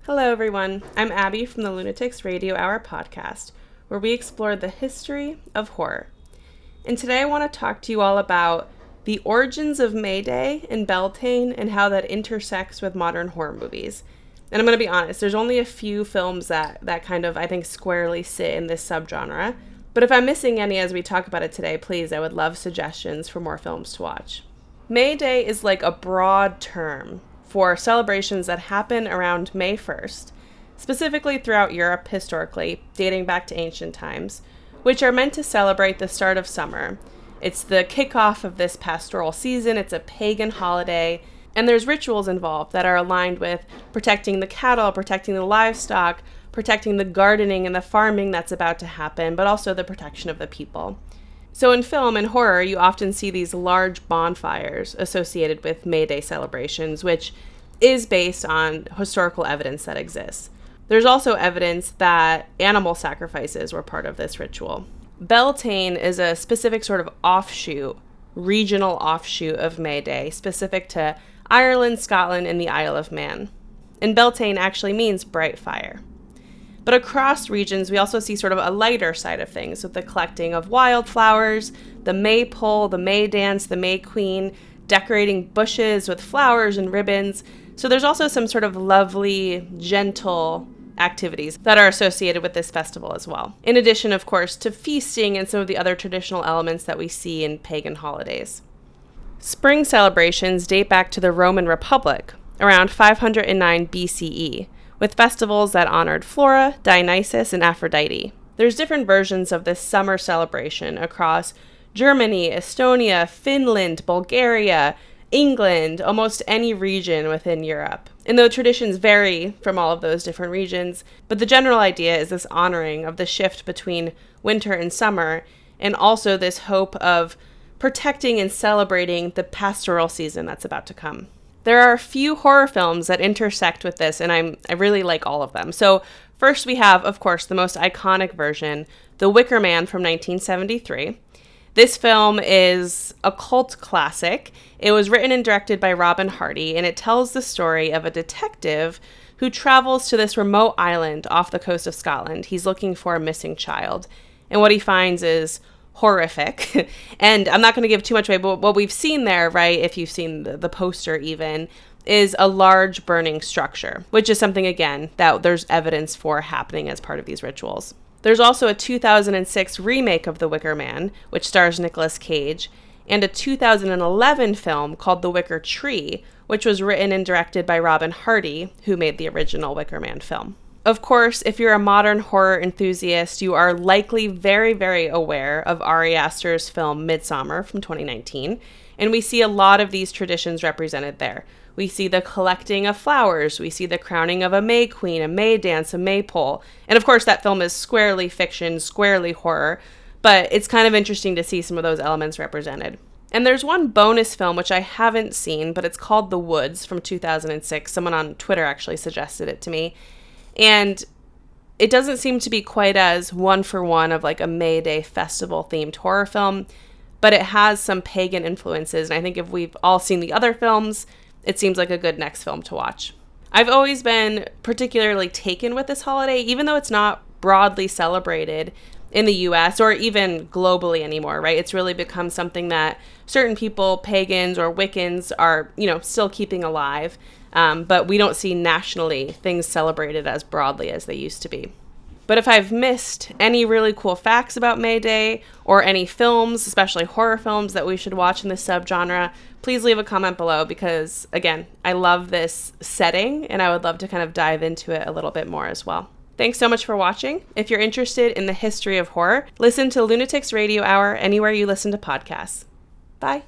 Hello everyone, I'm Abby from the Lunatics Radio Hour podcast, where we explore the history of horror. And today I want to talk to you all about the origins of May Day in Beltane and how that intersects with modern horror movies. And I'm going to be honest, there's only a few films that kind of, I think, squarely sit in this subgenre. But if I'm missing any as we talk about it today, please, I would love suggestions for more films to watch. May Day is like a broad term for celebrations that happen around May 1st, specifically throughout Europe historically, dating back to ancient times, which are meant to celebrate the start of summer. It's the kickoff of this pastoral season, it's a pagan holiday, and there's rituals involved that are aligned with protecting the cattle, protecting the livestock, protecting the gardening and the farming that's about to happen, but also the protection of the people. So in film and horror, you often see these large bonfires associated with May Day celebrations, which is based on historical evidence that exists. There's also evidence that animal sacrifices were part of this ritual. Beltane is a specific sort of offshoot, regional offshoot of May Day, specific to Ireland, Scotland, and the Isle of Man. And Beltane actually means bright fire. But across regions, we also see sort of a lighter side of things with the collecting of wildflowers, the Maypole, the May dance, the May Queen, decorating bushes with flowers and ribbons. So there's also some sort of lovely, gentle activities that are associated with this festival as well. In addition, of course, to feasting and some of the other traditional elements that we see in pagan holidays. Spring celebrations date back to the Roman Republic, around 509 BCE. With festivals that honored Flora, Dionysus, and Aphrodite. There's different versions of this summer celebration across Germany, Estonia, Finland, Bulgaria, England, almost any region within Europe. And though traditions vary from all of those different regions, but the general idea is this honoring of the shift between winter and summer, and also this hope of protecting and celebrating the pastoral season that's about to come. There are a few horror films that intersect with this, and I really like all of them. So first we have, of course, the most iconic version, The Wicker Man from 1973. This film is a cult classic. It was written and directed by Robin Hardy, and it tells the story of a detective who travels to this remote island off the coast of Scotland. He's looking for a missing child, and what he finds is horrific. And I'm not going to give too much away, but what we've seen there, right, if you've seen the poster even, is a large burning structure, which is something, again, that there's evidence for happening as part of these rituals. There's also a 2006 remake of The Wicker Man, which stars Nicolas Cage, and a 2011 film called The Wicker Tree, which was written and directed by Robin Hardy, who made the original Wicker Man film. Of course, if you're a modern horror enthusiast, you are likely very, very aware of Ari Aster's film Midsomer from 2019, and we see a lot of these traditions represented there. We see the collecting of flowers, we see the crowning of a May Queen, a May dance, a Maypole, and of course that film is squarely fiction, squarely horror, but it's kind of interesting to see some of those elements represented. And there's one bonus film which I haven't seen, but it's called The Woods from 2006. Someone on Twitter actually suggested it to me. And it doesn't seem to be quite as one-for-one of like a May Day festival-themed horror film, but it has some pagan influences, and I think if we've all seen the other films, it seems like a good next film to watch. I've always been particularly taken with this holiday, even though it's not broadly celebrated in the US or even globally anymore, right? It's really become something that certain people, pagans or Wiccans, are, still keeping alive. But we don't see nationally things celebrated as broadly as they used to be. But if I've missed any really cool facts about May Day or any films, especially horror films that we should watch in this subgenre, please leave a comment below because, again, I love this setting and I would love to kind of dive into it a little bit more as well. Thanks so much for watching. If you're interested in the history of horror, listen to Lunatics Radio Hour anywhere you listen to podcasts. Bye.